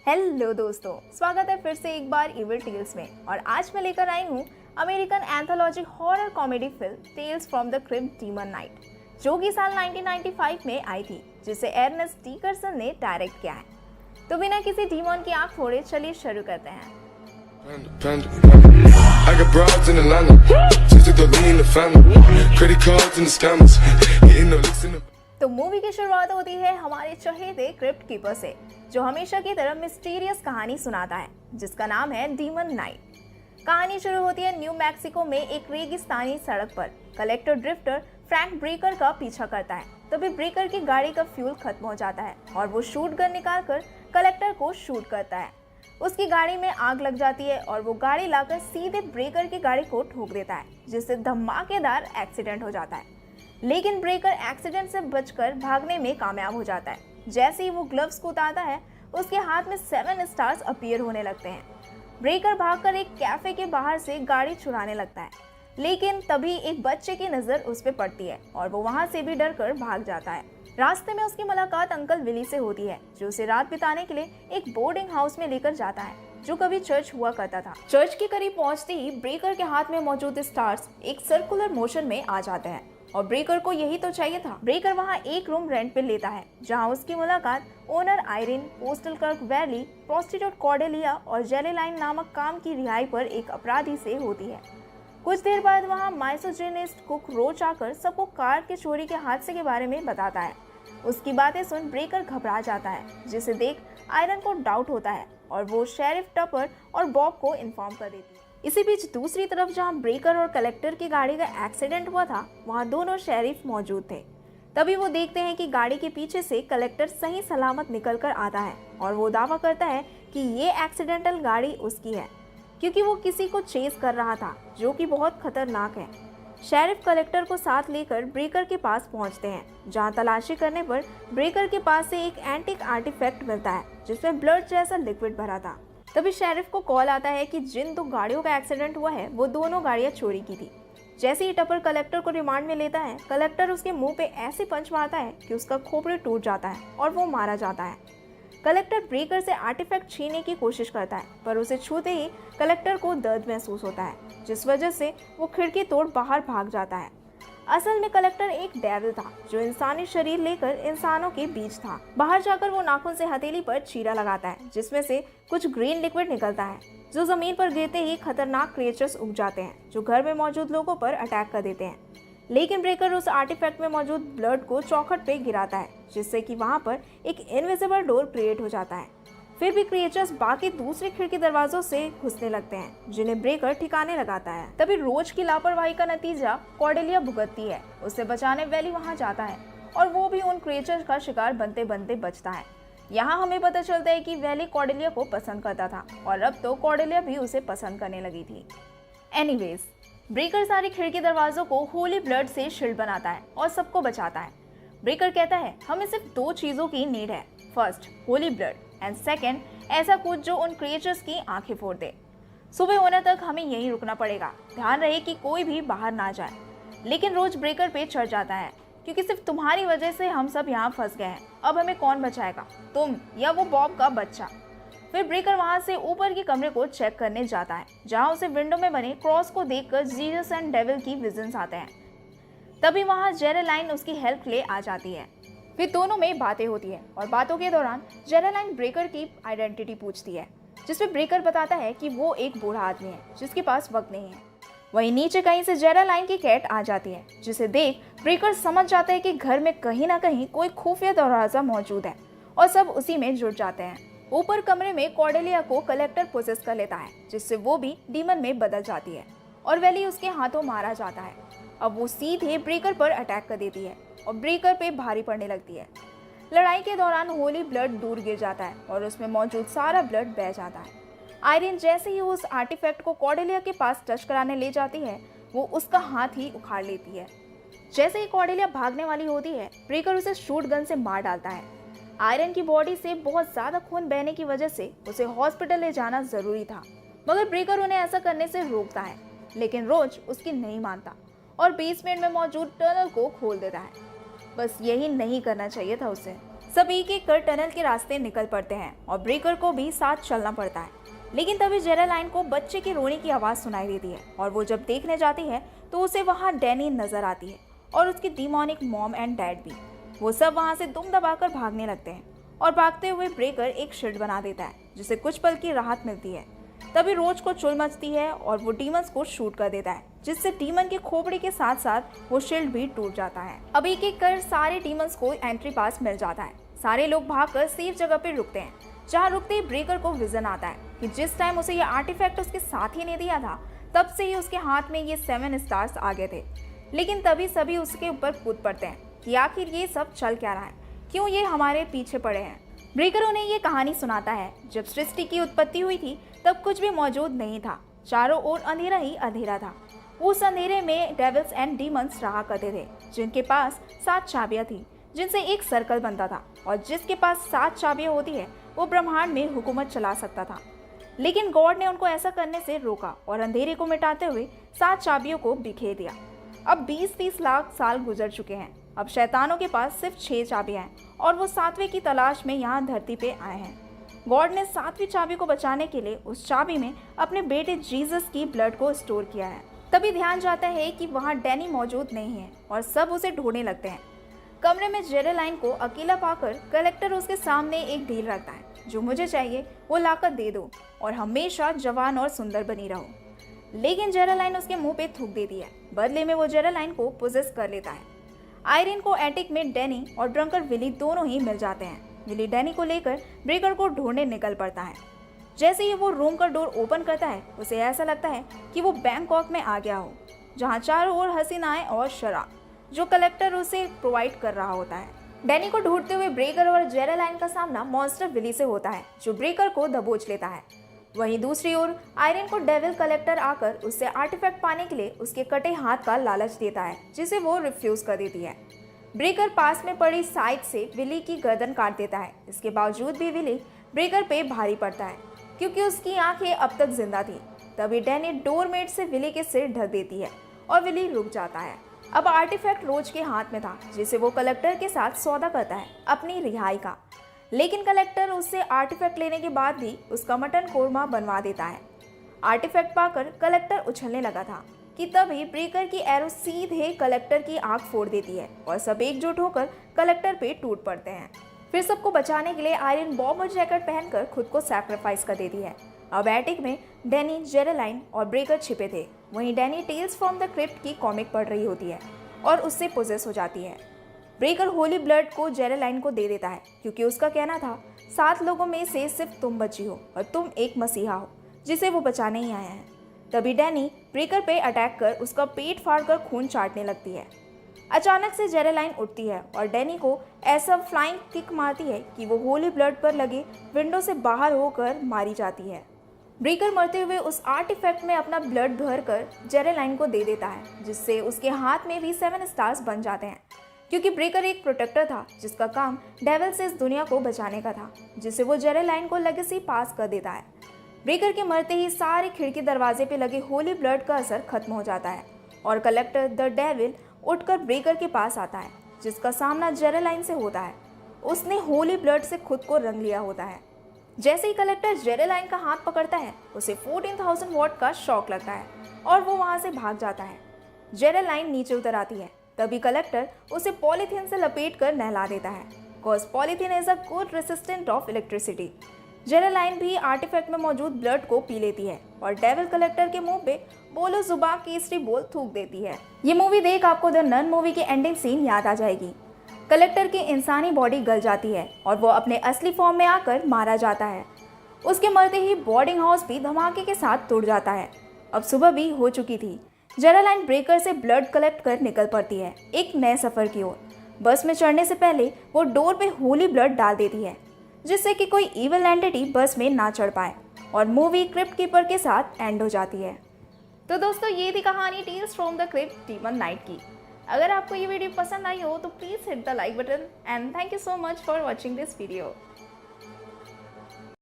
Hello दोस्तों, स्वागत है फिर से एक बार इविल टेल्स में। और आज मैं लेकर आई हूँ American anthology horror comedy film Tales from the Crypt Demon Knight, जो कि साल 1995 में आई थी, जिसे एर्नेस्ट डिकर्सन ने डायरेक्ट किया है। तो बिना किसी डीमन की आंख फोड़े चलिए शुरू करते हैं। I got broads in Atlanta, just to the lean the family, credit cards and the scammers, getting no licks in the. तो मूवी की शुरुआत होती है हमारे चहेते क्रिप्ट कीपर से, जो हमेशा की तरह मिस्टीरियस कहानी सुनाता है, जिसका नाम है डीमन नाइट। कहानी शुरू होती है न्यू मैक्सिको में एक रेगिस्तानी सड़क पर। कलेक्टर ड्रिफ्टर फ्रैंक ब्रेकर का पीछा करता है। तभी ब्रेकर की गाड़ी का फ्यूल खत्म हो जाता है और वो शूट गन निकालकर कलेक्टर को शूट करता है। उसकी गाड़ी में आग लग जाती है और वो गाड़ी लाकर सीधे ब्रेकर की गाड़ी को ठोक देता है, जिससे धमाकेदार एक्सीडेंट हो जाता है। लेकिन ब्रेकर एक्सीडेंट से बचकर भागने में कामयाब हो जाता है। जैसे ही वो ग्लव्स को उतारता है, उसके हाथ में 7 स्टार्स अपीयर होने लगते हैं। ब्रेकर भागकर एक कैफे के बाहर से गाड़ी चुराने लगता है, लेकिन तभी एक बच्चे की नजर उस पर पड़ती है और वो वहां से भी डरकर भाग जाता है। रास्ते में उसकी मुलाकात अंकल विली से होती है, जो उसे रात बिताने के लिए एक बोर्डिंग हाउस में लेकर जाता है, जो कभी चर्च हुआ करता था। चर्च के करीब पहुंचते ही ब्रेकर के हाथ में मौजूद स्टार्स एक सर्कुलर मोशन में आ जाते हैं और ब्रेकर को यही तो चाहिए था। ब्रेकर वहां एक रूम रेंट पे लेता है, जहां उसकी मुलाकात owner Irene, postal clerk valley, prostitute Cordelia और जेलेलाइन नामक काम की रिहाई पर एक अपराधी से होती है। कुछ देर बाद वहां माइसोजिनिस्ट कुक रोच आकर सबको कार के चोरी के हादसे के बारे में बताता है। उसकी बातें सुन ब्रेकर घबरा जाता है, जिसे देख आयरन को डाउट होता है और वो शेरिफ टपर और बॉब को इन्फॉर्म कर देती है। इसी बीच दूसरी तरफ जहां ब्रेकर और कलेक्टर की गाड़ी का एक्सीडेंट हुआ था, वहां दोनों शेरिफ मौजूद थे। तभी वो देखते हैं कि गाड़ी के पीछे से कलेक्टर सही सलामत निकलकर आता है और वो दावा करता है कि ये एक्सीडेंटल गाड़ी उसकी है, क्योंकि वो किसी को चेस कर रहा था, जो कि बहुत खतरनाक है। शेरिफ कलेक्टर को साथ लेकर ब्रेकर के पास पहुंचते हैं, जहां तलाशी करने पर ब्रेकर के पास से एक एंटिक आर्टिफैक्ट मिलता है, जिसमें ब्लड जैसा लिक्विड भरा था। तभी शेरिफ को कॉल आता है कि जिन 2 गाड़ियों का एक्सीडेंट हुआ है, वो दोनों गाड़ियां चोरी की थी। जैसे ही टपर कलेक्टर को रिमांड में लेता है, कलेक्टर उसके मुंह पे ऐसे पंच मारता है कि उसका खोपड़ी टूट जाता है और वो मारा जाता है। कलेक्टर ब्रेकर से आर्टिफैक्ट छीनने की कोशिश करता है, पर उसे छूते ही कलेक्टर को दर्द महसूस होता है, जिस वजह से वो खिड़की तोड़ बाहर भाग जाता है। असल में कलेक्टर एक डेविल था, जो इंसानी शरीर लेकर इंसानों के बीच था। बाहर जाकर वो नाखून से हथेली पर चीरा लगाता है, जिसमें से कुछ ग्रीन लिक्विड निकलता है, जो जमीन पर गिरते ही खतरनाक क्रिएचर्स उग जाते हैं, जो घर में मौजूद लोगों पर अटैक कर देते हैं। लेकिन ब्रेकर उस आर्टिफैक्ट में मौजूद ब्लड को चौखट पे गिराता है, जिससे कि वहां पर एक इनविजिबल डोर क्रिएट हो जाता है। फिर भी क्रिएचर्स बाकी दूसरे खिड़की दरवाजों से घुसने लगते हैं, जिन्हें ब्रेकर ठिकाने लगाता है। तभी रोज की लापरवाही का नतीजा कॉर्डेलिया भुगतती है। उसे बचाने वैली वहां जाता है और वो भी उन क्रिएचर्स का शिकार बनते बनते बचता है। यहाँ हमें पता चलता है कि वैली कॉर्डेलिया को पसंद करता था और अब तो कॉर्डेलिया भी उसे पसंद करने लगी थी। एनीवेज, ब्रेकर सारी खिड़की दरवाजों को होली ब्लड से शील्ड बनाता है और सबको बचाता है। ब्रेकर कहता है, हमें सिर्फ 2 चीजों की नीड है, first Holi blood and second ऐसा कुछ जो उन क्रिएचर्स की आंखें फोड़ दे। सुबह होने तक हमें यहीं रुकना पड़ेगा, ध्यान रहे कि कोई भी बाहर ना जाए। लेकिन रोज ब्रेकर पे चढ़ जाता है, क्योंकि सिर्फ तुम्हारी वजह से हम सब यहाँ फंस गए हैं। अब हमें कौन बचाएगा, तुम या वो बॉब का बच्चा? फिर ब्रेकर वहां से ऊपर के कमरे को चेक करने जाता है, जहां उसे विंडो में बने क्रॉस को देखकर जीसस एंड डेविल की विजन्स आते हैं। तभी वहां जेरेलाइन उसकी हेल्प ले आ जाती है। फिर दोनों में बातें होती है और बातों के दौरान जेरेलाइन ब्रेकर की आइडेंटिटी पूछती है, जिसमें ब्रेकर बताता है कि वो एक बूढ़ा आदमी है जिसके पास वक्त नहीं है। वहीं नीचे कहीं से जेरेलाइन की कैट आ जाती है, जिसे देख ब्रेकर समझ जाता है कि घर में कहीं ना कहीं कोई खुफिया दरवाजा मौजूद है और सब उसी में जुट जाते हैं। ऊपर कमरे में कॉर्डेलिया को कलेक्टर पोसेस कर लेता है, जिससे वो भी डीमन में बदल जाती है और वैली उसके हाथों मारा जाता है। अब वो सीधे ब्रेकर पर अटैक कर देती है और ब्रेकर पे भारी पड़ने लगती है। लड़ाई के दौरान होली ब्लड दूर गिर जाता है और उसमें मौजूद सारा ब्लड बह जाता है। आयरिन जैसे ही उस आर्टिफैक्ट को कॉर्डेलिया के पास टच कराने ले जाती है, वो उसका हाथ ही उखाड़ लेती है। जैसे ही कॉर्डेलिया भागने वाली होती है, ब्रेकर उसे शूट गन से मार डालता है। आयरन की बॉडी से बहुत ज्यादा खून बहने की वजह से उसे हॉस्पिटल ले जाना जरूरी था, मगर ब्रेकर उन्हें ऐसा करने से रोकता है। लेकिन रोज उसकी नहीं मानता और बेसमेंट में मौजूद टनल को खोल देता है। बस यही नहीं करना चाहिए था उसे। सब एक एक कर टनल के रास्ते निकल पड़ते हैं और ब्रेकर को भी साथ चलना पड़ता है। लेकिन तभी जेरेलाइन को बच्चे के रोने की आवाज़ सुनाई देती है और वो जब देखने जाती है तो उसे वहाँ डैनी नजर आती है और उसकी डीमोनिक मॉम एंड डैड भी। वो सब वहाँ से दुम दबाकर भागने लगते हैं और भागते हुए ब्रेकर एक शील्ड बना देता है जिससे कुछ पल की राहत मिलती है। तभी रोज को चुल मचती है और वो डीमंस को शूट कर देता है जिससे डीमन के खोपड़ी के साथ साथ वो शील्ड भी टूट जाता है। अब एक एक कर सारे डीमंस को एंट्री पास मिल जाता है। सारे लोग भागकर सेफ जगह पर रुकते हैं। जहाँ रुकते ही ब्रेकर को विजन आता है कि जिस टाइम उसे ये आर्टिफैक्ट उसके साथ ही ने दिया था तब से ही उसके हाथ में ये 7 स्टार्स आ गए थे। लेकिन तभी सभी उसके ऊपर कूद पड़ते हैं कि आखिर ये सब चल क्या रहा है, क्यों ये हमारे पीछे पड़े हैं। ब्रेकर उन्हें ये कहानी सुनाता है जब सृष्टि की उत्पत्ति हुई थी तब कुछ भी मौजूद नहीं था, चारों ओर अंधेरा ही अंधेरा था। उस अंधेरे में डेविल्स एंड डीमंस रहा करते थे जिनके पास 7 चाबियां थी जिनसे एक सर्कल बनता था और जिसके पास 7 चाबियां होती है वो ब्रह्मांड में हुकूमत चला सकता था। लेकिन गॉड ने उनको ऐसा करने से रोका और अंधेरे को मिटाते हुए 7 चाबियों को बिखेर दिया। अब 20-30 लाख साल गुजर चुके हैं। अब शैतानों के पास सिर्फ 6 चाबियां हैं और वो 7वें की तलाश में यहाँ धरती पे आए हैं। गॉड ने 7वीं चाबी को बचाने के लिए उस चाबी में अपने बेटे जीसस की ब्लड को स्टोर किया है। तभी ध्यान जाता है कि वहाँ डैनी मौजूद नहीं है और सब उसे ढूंढने लगते हैं। कमरे में जेरेलाइन को अकेला पाकर कलेक्टर उसके सामने एक डील रखता है, जो मुझे चाहिए वो लाकर दे दो और हमेशा जवान और सुंदर बनी रहो। लेकिन जेरेलाइन उसके मुंह पे थूक देती है। बदले में वो जेरेलाइन को पोजेस कर लेता है। आयरिन को एटिक में डैनी और ड्रंकर विली दोनों ही मिल जाते हैं। विली डैनी को लेकर ब्रेकर को ढूंढने निकल पड़ता है। जैसे ही वो रूम का डोर ओपन करता है उसे ऐसा लगता है कि वो बैंकॉक में आ गया हो, जहाँ चारों ओर हसीनाएं और शराब जो कलेक्टर उसे प्रोवाइड कर रहा होता है। डैनी को ढूंढते हुए ब्रेकर और जेरेलाइन का सामना मॉन्स्टर विली से होता है जो ब्रेकर को दबोच लेता है। वहीं दूसरी ओर आयरन को डेविल कलेक्टर आकर उससे आर्टिफैक्ट पाने के लिए उसके कटे हाथ का लालच देता है जिसे वो रिफ्यूज कर देती है। ब्रेकर पास में पड़ी साइड से विली की गर्दन काट देता है। इसके बावजूद भी विली ब्रेकर पे भारी पड़ता है क्योंकि उसकी आंखें अब तक जिंदा थी। तभी डैनी डोरमेट से विली के सिर ढक देती है और विली रुक जाता है। अब आर्टिफैक्ट रोज के हाथ में था जिसे वो कलेक्टर के साथ सौदा करता है अपनी रिहाई का। लेकिन कलेक्टर उससे आर्टिफैक्ट लेने के बाद भी उसका मटन कोरमा बनवा देता है। आर्टिफैक्ट पाकर कलेक्टर उछलने लगा था कि तभी ब्रेकर की एरो सीधे कलेक्टर की आंख फोड़ देती है और सब एकजुट होकर कलेक्टर पे टूट पड़ते हैं। फिर सबको बचाने के लिए आयरन बॉम्बर जैकेट पहनकर खुद को सैक्रिफाइस कर देती है। अब एटिक में डैनी, जेरेलाइन और ब्रेकर छिपे थे। वहीं Danny Tales from the Crypt की कॉमिक पढ़ रही होती है और उससे पोजेस हो जाती है। ब्रेकर होली ब्लड को जेरेलाइन को दे देता है क्योंकि उसका कहना था 7 लोगों में से सिर्फ तुम बची हो और तुम एक मसीहा हो जिसे वो बचाने ही आया है। तभी डैनी ब्रेकर पे अटैक कर उसका पेट फाड़कर खून चाटने लगती है। अचानक से जेरेलाइन उठती है और डैनी को ऐसा फ्लाइंग किक मारती है कि वो होली ब्लड पर लगे विंडो से बाहर होकर मारी जाती है। ब्रेकर मरते हुए उस आर्टिफैक्ट में अपना ब्लड भरकर जेरेलाइन को दे देता है जिससे उसके हाथ में भी 7 स्टार्स बन जाते हैं क्योंकि ब्रेकर एक प्रोटेक्टर था जिसका काम डेविल से इस दुनिया को बचाने का था, जिससे वो जेरेलाइन को लेगेसी पास कर देता है। ब्रेकर के मरते ही सारे खिड़की दरवाजे पे लगे होली ब्लड का असर खत्म हो जाता है और कलेक्टर द डेविल उठकर ब्रेकर के पास आता है जिसका सामना जेरेलाइन से होता है। उसने होली ब्लड से खुद को रंग लिया होता है। जैसे ही कलेक्टर जेरेलाइन का हाथ पकड़ता है उसे 14,000 वॉट का शॉक लगता है और वो वहां से भाग जाता है। जेरेलाइन नीचे उतर आती है। तभी कलेक्टर उसे पॉलीथीन से लपेट कर नहला देता है because polythene is a good resistant of electricity. जेरेलाइन भी आर्टिफैक्ट में मौजूद ब्लड को पी लेती है और डेविल कलेक्टर के मुंह पे बोलो जुबान केसरी बोल थूक देती है। ये मूवी देख आपको द नन मूवी की एंडिंग सीन याद आ जाएगी। कलेक्टर की इंसानी बॉडी गल जाती है और वो अपने असली फॉर्म में आकर मारा जाता है। उसके मरते ही बोर्डिंग हाउस भी धमाके के साथ टूट जाता है। अब सुबह भी हो चुकी थी। जेरेलाइन ब्रेकर से ब्लड कलेक्ट कर निकल पड़ती है एक नए सफर की ओर। बस में चढ़ने से पहले वो डोर पे होली ब्लड डाल देती है जिससे कि कोई इविल एंटिटी बस में ना चढ़ पाए और मूवी क्रिप्ट कीपर के साथ एंड हो जाती है। तो दोस्तों ये थी कहानी Tales from the Crypt Demon Knight की। अगर आपको ये वीडियो पसंद आई हो तो please hit the like button and thank you so much for watching this video.